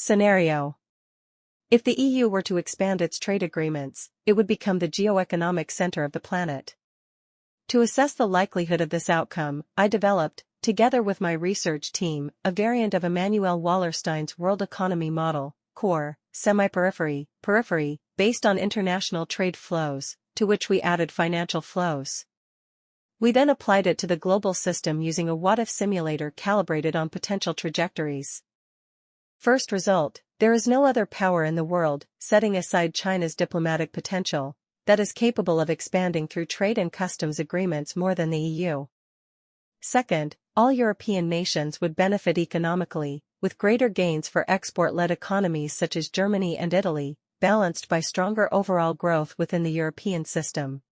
Scenario: if the EU were to expand its trade agreements, it would become the geoeconomic center of the planet. To assess the likelihood of this outcome, I developed, together with my research team, a variant of Immanuel Wallerstein's world economy model, core, semi-periphery, periphery, based on international trade flows, to which we added financial flows. We then applied it to the global system using a what-if simulator calibrated on potential trajectories. First result: there is no other power in the world, setting aside China's diplomatic potential, that is capable of expanding through trade and customs agreements more than the EU. Second, all European nations would benefit economically, with greater gains for export-led economies such as Germany and Italy, balanced by stronger overall growth within the European system.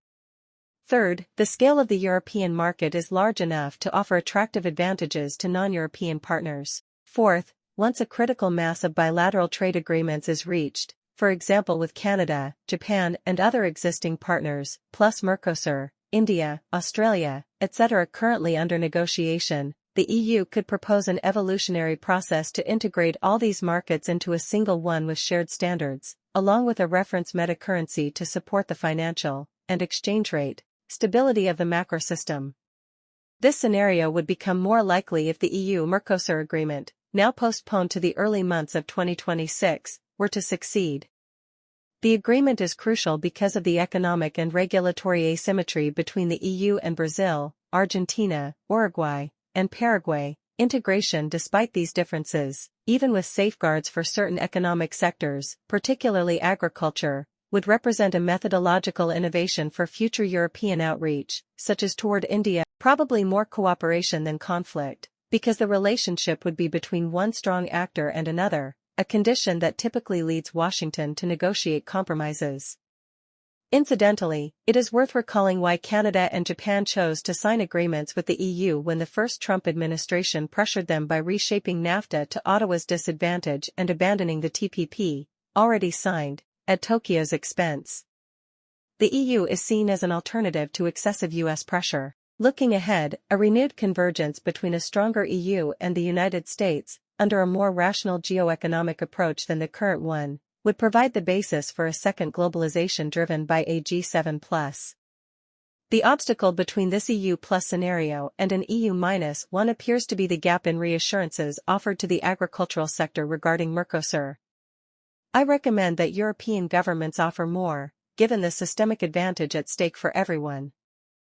Third, the scale of the European market is large enough to offer attractive advantages to non-European partners. Fourth, once a critical mass of bilateral trade agreements is reached, for example with Canada, Japan and other existing partners, plus Mercosur, India, Australia, etc. currently under negotiation, the EU could propose an evolutionary process to integrate all these markets into a single one with shared standards, along with a reference metacurrency to support the financial and exchange rate stability of the macro system. This scenario would become more likely if the EU-Mercosur agreement, now postponed to the early months of 2026, were to succeed. The agreement is crucial because of the economic and regulatory asymmetry between the EU and Brazil, Argentina, Uruguay, and Paraguay. Integration despite these differences, even with safeguards for certain economic sectors, particularly agriculture, would represent a methodological innovation for future European outreach, such as toward India, probably more cooperation than conflict, because the relationship would be between one strong actor and another, a condition that typically leads Washington to negotiate compromises. Incidentally, it is worth recalling why Canada and Japan chose to sign agreements with the EU when the first Trump administration pressured them by reshaping NAFTA to Ottawa's disadvantage and abandoning the TPP, already signed, at Tokyo's expense. The EU is seen as an alternative to excessive US pressure. Looking ahead, a renewed convergence between a stronger EU and the United States, under a more rational geoeconomic approach than the current one, would provide the basis for a second globalization driven by a G7+. The obstacle between this EU+ scenario and an EU-1 appears to be the gap in reassurances offered to the agricultural sector regarding Mercosur. I recommend that European governments offer more, given the systemic advantage at stake for everyone.